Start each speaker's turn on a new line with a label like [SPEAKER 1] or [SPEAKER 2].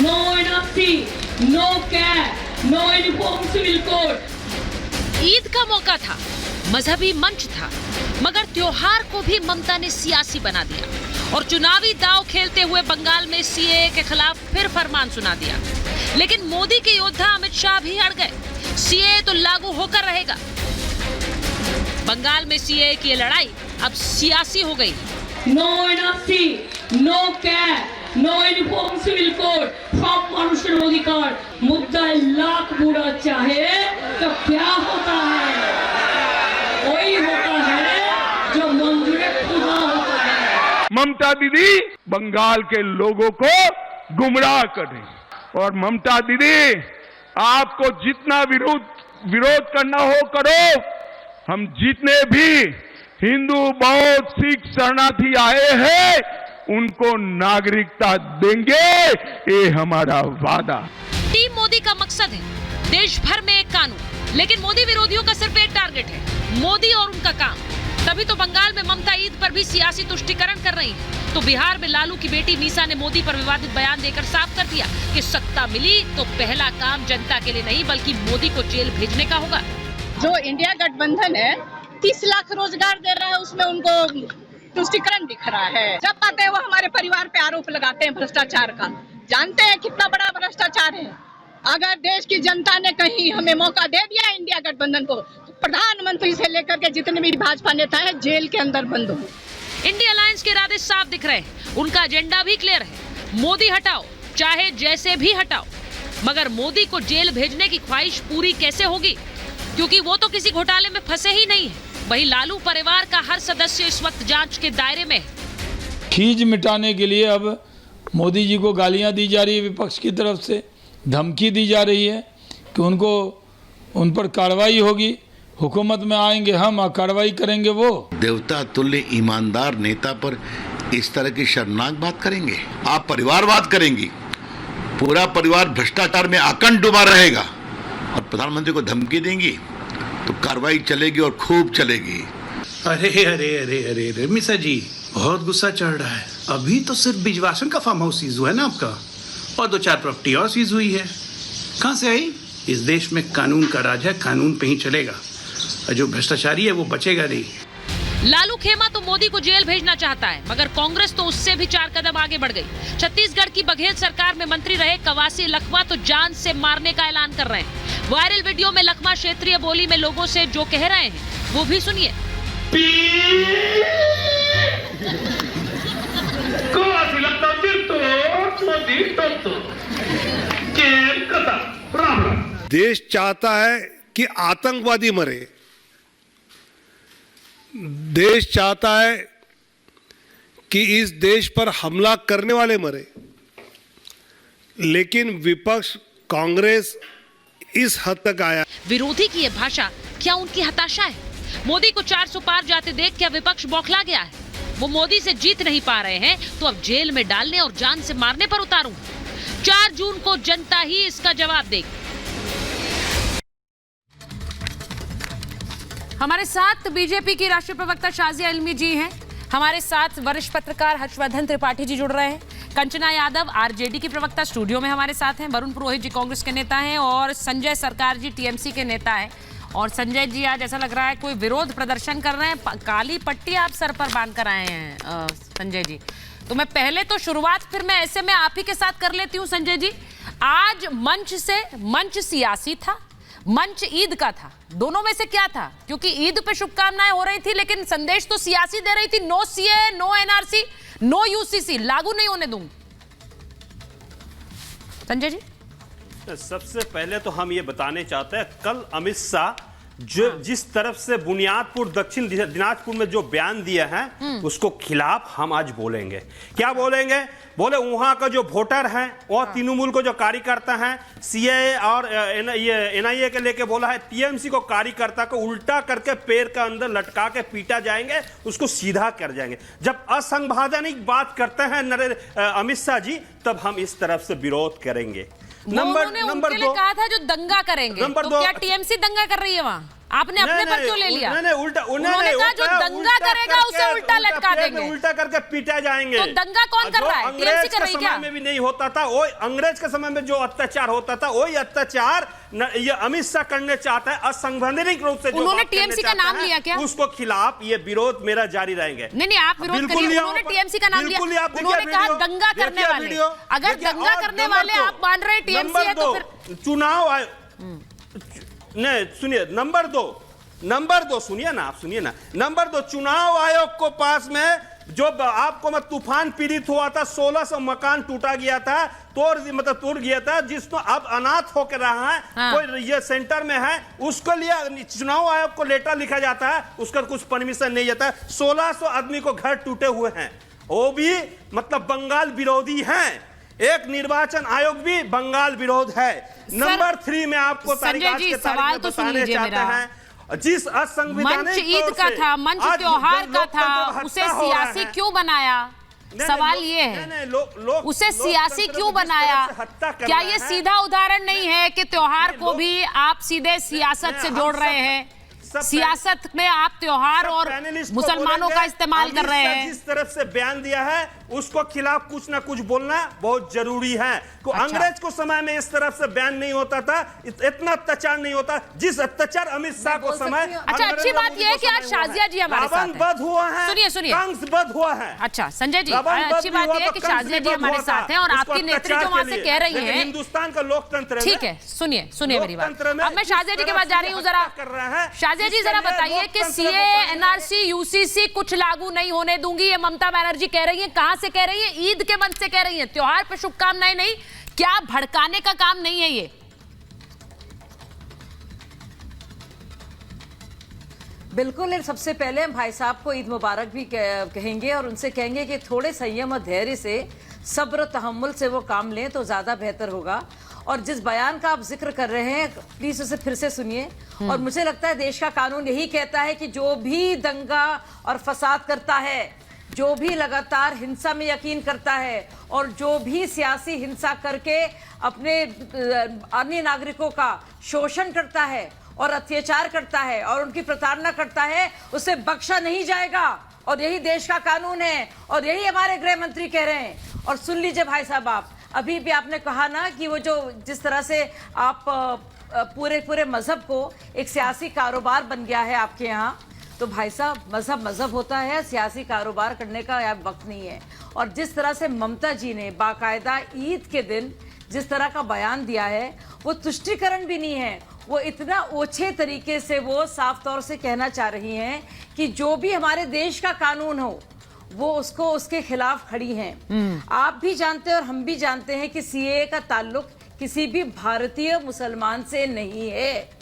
[SPEAKER 1] No NRC, no CAT, no Uniform Civil Code.
[SPEAKER 2] Eid का मौका था, मजहबी मंच था, मगर त्योहार को भी ममता ने सियासी बना दिया और चुनावी दांव खेलते हुए बंगाल में सीएए के खिलाफ फिर फरमान सुना दिया। लेकिन मोदी के योद्धा अमित शाह भी अड़ गए। सीएए तो लागू होकर रहेगा। बंगाल में सीएए की लड़ाई अब सियासी हो गई।
[SPEAKER 1] No NRC, no CAT, no Uniform Civil Code. सब মানুষের অধিকার মুদ্রায় लाख बुरा चाहे तो क्या होता है? वही होता है जो मंजूर खुदा होता है।
[SPEAKER 3] ममता दीदी बंगाल के लोगों को गुमराह कर रही और ममता दीदी आपको जितना विरोध करना हो करो। हम जितने भी हिंदू बौद्ध सिख शरणार्थी आए हैं उनको नागरिकता देंगे, ये हमारा वादा।
[SPEAKER 2] टीम मोदी का मकसद है देश भर में एक कानून, लेकिन मोदी विरोधियों का सिर्फ एक टारगेट है, मोदी और उनका काम। तभी तो बंगाल में ममता ईद पर भी सियासी तुष्टीकरण कर रही है, तो बिहार में लालू की बेटी मीसा ने मोदी पर विवादित बयान देकर साफ कर दिया कि सत्ता मिली तो पहला काम जनता के लिए नहीं बल्कि मोदी को जेल भेजने का होगा।
[SPEAKER 4] जो इंडिया गठबंधन है 30 लाख रोजगार दे रहा है, उसमें उनको तुष्टीकरण दिख रहा है। जब आते हैं वो हमारे परिवार पे आरोप लगाते हैं भ्रष्टाचार का। जानते हैं कितना बड़ा भ्रष्टाचार है। अगर देश की जनता ने कहीं हमें मौका दे दिया इंडिया गठबंधन को, तो प्रधानमंत्री से लेकर के जितने भी भाजपा नेता हैं जेल के अंदर बंद हो।
[SPEAKER 2] इंडिया अलायंस के इरादे साफ दिख रहे हैं, उनका एजेंडा भी क्लियर है। मोदी हटाओ, चाहे जैसे भी हटाओ, मगर मोदी को जेल भेजने की ख्वाहिश पूरी कैसे होगी? क्योंकि वो तो किसी घोटाले में फंसे ही नहीं है। वही लालू परिवार का हर सदस्य इस वक्त जांच के दायरे में है।
[SPEAKER 5] खींच मिटाने के लिए अब मोदी जी को गालियां दी जा रही है, विपक्ष की तरफ से धमकी दी जा रही है कि उन पर कार्रवाई होगी, हुकूमत में आएंगे हम और कार्रवाई करेंगे वो।
[SPEAKER 6] देवता तुल्य ईमानदार नेता पर इस तरह की शर्मनाक बात करेंगे? आप परिवारवाद करेंगी, पूरा परिवार भ्रष्टाचार में आकंठ डूबा रहेगा और प्रधानमंत्री को धमकी देंगी तो कार्रवाई चलेगी और खूब चलेगी।
[SPEAKER 7] अरे अरे अरे अरे अरे मिसा जी, बहुत गुस्सा चढ़ रहा है। अभी तो सिर्फ बिजवासन का फार्म हाउस सीज हुआ है ना आपका, और 2-4 प्रॉपर्टी और सीज हुई है। कहाँ से आई? इस देश में कानून का राज है, कानून पे ही चलेगा और जो भ्रष्टाचारी है वो बचेगा नहीं।
[SPEAKER 2] लालू खेमा तो मोदी को जेल भेजना चाहता है, मगर कांग्रेस तो उससे भी 4 कदम आगे बढ़ गई। छत्तीसगढ़ की बघेल सरकार में मंत्री रहे कवासी लखमा तो जान से मारने का ऐलान कर रहे हैं। वायरल वीडियो में लखमा क्षेत्रीय बोली में लोगों से जो कह रहे हैं वो भी सुनिए।
[SPEAKER 8] देश चाहता है कि आतंकवादी मरे, देश चाहता है कि इस देश पर हमला करने वाले मरे, लेकिन विपक्ष कांग्रेस इस हद तक आया।
[SPEAKER 2] विरोधी की ये भाषा क्या उनकी हताशा है? मोदी को 400 पार जाते देख क्या विपक्ष बौखला गया है? वो मोदी से जीत नहीं पा रहे हैं तो अब जेल में डालने और जान से मारने पर उतारूं। 4 जून को जनता ही इसका जवाब देगी। हमारे साथ बीजेपी की राष्ट्रीय प्रवक्ता शाजिया इल्मी जी हैं। हमारे साथ वरिष्ठ पत्रकार हर्षवर्धन त्रिपाठी जी जुड़ रहे हैं। कंचना यादव आरजेडी की प्रवक्ता स्टूडियो में हमारे साथ हैं। वरुण पुरोहित जी कांग्रेस के नेता हैं और संजय सरकार जी टीएमसी के नेता हैं। और संजय जी आज ऐसा लग रहा है कोई विरोध प्रदर्शन कर रहे हैं, काली पट्टी आप सर पर बांध कर आए हैं संजय जी। तो मैं पहले तो शुरुआत फिर मैं ऐसे में आप ही के साथ कर लेती हूँ संजय जी। आज मंच सियासी था, मंच ईद का था, दोनों में से क्या था? क्योंकि ईद पे शुभकामनाएं हो रही थी लेकिन संदेश तो सियासी दे रही थी, no CA, no NRC, no UCC, लागू नहीं होने दूंगी। संजय जी,
[SPEAKER 9] सबसे पहले तो हम ये बताने चाहते हैं कल अमित शाह जो जिस तरफ से बुनियादपुर दक्षिण दिनाजपुर में जो बयान दिया है उसको खिलाफ हम आज बोलेंगे। क्या बोलेंगे? बोले वहां का जो वोटर है और तृणमूल को जो कार्यकर्ता है सीएए और एनआईए के लेके बोला है टीएमसी को कार्यकर्ता को उल्टा करके पैर के अंदर लटका के पीटा जाएंगे, उसको सीधा कर जाएंगे। जब असंवैधानिक बात करते हैं अमित शाह जी तब हम इस तरफ से विरोध करेंगे।
[SPEAKER 2] नंबर 2 कहा था जो दंगा करेंगे, तो क्या टीएमसी दंगा कर रही है वहां? आपने अपने पर क्यों ले लिया?
[SPEAKER 9] उल्टा
[SPEAKER 2] उन्होंने कहा जो दंगा करेगा उसे उल्टा लटका देंगे,
[SPEAKER 9] उल्टा करके पीटा जाएंगे।
[SPEAKER 2] तो दंगा कौन कर रहा है? टीएमसी कर रही है क्या?
[SPEAKER 9] अंग्रेज के समय में भी नहीं होता था, वो अंग्रेज के समय में जो अत्याचार होता था वही अत्याचार ये अमित शाह करने चाहता है, असंवैधानिक रूप से।
[SPEAKER 2] उन्होंने टीएमसी का नाम लिया क्या?
[SPEAKER 9] उसको खिलाफ ये विरोध मेरा जारी रहेंगे।
[SPEAKER 2] नहीं, आप विरोध करिए। उन्होंने टीएमसी का नाम लिया, उन्होंने कहा दंगा करने वाले। अगर दंगा करने वाले आप मान रहे हैं टीएमसी है तो फिर
[SPEAKER 9] चुनाव नहीं, सुनिए, नंबर दो सुनिए ना, आप सुनिए ना। नंबर 2, चुनाव आयोग को पास में जो आपको तूफान पीड़ित हुआ था, 1600 मकान टूटा गया था, टूट गया था, जिसको अब अनाथ होकर रहा है।
[SPEAKER 2] हाँ।
[SPEAKER 9] कोई ये सेंटर में है, उसको लिए चुनाव आयोग को लेटर लिखा जाता है, उसका कुछ परमिशन नहीं जाता। 1600 आदमी को घर टूटे हुए हैं, वो भी बंगाल विरोधी हैं। एक निर्वाचन आयोग भी बंगाल विरोध है। नंबर 3 में आपको
[SPEAKER 2] संजय जी सवाल तो सुन लीजिए मेरा।
[SPEAKER 9] जिस असंवैधानिक
[SPEAKER 2] मंच ईद का था, मंच त्योहार का था, उसे सियासी क्यों बनाया? सवाल ये है, उसे सियासी क्यों बनाया? क्या ये सीधा उदाहरण नहीं है कि त्योहार को भी आप सीधे सियासत से जोड़ रहे हैं? सियासत में आप त्योहार और मुसलमानों का इस्तेमाल कर रहे हैं।
[SPEAKER 9] जिस तरफ से बयान दिया है उसको खिलाफ कुछ ना कुछ बोलना बहुत जरूरी है। अच्छा। अंग्रेज को समय में इस तरफ से बयान नहीं होता था, इतना अत्याचार नहीं होता जिस अत्याचार अमित शाह को समय।
[SPEAKER 2] अच्छा, अच्छी बात यह है कि आज शाजिया जी हमारे साथ हैं।
[SPEAKER 9] हुआ है,
[SPEAKER 2] सुनिए
[SPEAKER 9] कंसबद्ध हुआ है।
[SPEAKER 2] अच्छा संजय जी, अच्छी बात यह है कि शाजिया जी हमारे साथ हैं और आपकी नेत्री जो वहां से कह रही है
[SPEAKER 9] हिंदुस्तान का लोकतंत्र।
[SPEAKER 2] ठीक है, सुनिए मेरी बात। अब मैं शाजिया जी के पास जा रही हूँ। जरा शाजिया जी जरा बताइए कि सीए, एनआरसी, यूसीसी कुछ लागू नहीं होने दूंगी, ये ममता बनर्जी कह रही है। कहां से कह रही है? ईद के मंच से कह रही है। त्योहार पे शुभकामनाएं नहीं, क्या भड़काने का काम नहीं है ये?
[SPEAKER 10] बिल्कुल। सबसे पहले हम भाई साहब को ईद मुबारक भी कहेंगे और उनसे कहेंगे कि थोड़े संयम और धैर्य से, सब्र तहम्मुल से वो काम लें तो ज्यादा बेहतर होगा। और जिस बयान का आप जिक्र कर रहे हैं, प्लीज उसे फिर से सुनिए। और मुझे लगता है देश का कानून यही कहता है कि जो भी दंगा और फसाद करता है, जो भी लगातार हिंसा में यकीन करता है और जो भी सियासी हिंसा करके अपने अन्य नागरिकों का शोषण करता है और अत्याचार करता है और उनकी प्रताड़ना करता है, उसे बख्शा नहीं जाएगा। और यही देश का कानून है और यही हमारे गृह मंत्री कह रहे हैं। और सुन लीजिए भाई साहब, आप अभी भी आपने कहा ना कि वो जो जिस तरह से आप पूरे मजहब को एक सियासी कारोबार बन गया है आपके यहाँ, तो भाई साहब मजहब होता है, सियासी कारोबार करने का वक्त नहीं है। और जिस तरह से ममता जी ने बाकायदा ईद के दिन जिस तरह का बयान दिया है, वो तुष्टीकरण भी नहीं है। वो इतना ओछे तरीके से वो साफ तौर से कहना चाह रही हैं कि जो भी हमारे देश का कानून हो वो उसके खिलाफ खड़ी हैं। आप भी जानते हैं और हम भी जानते हैं कि सीएए का ताल्लुक किसी भी भारतीय मुसलमान से नहीं है।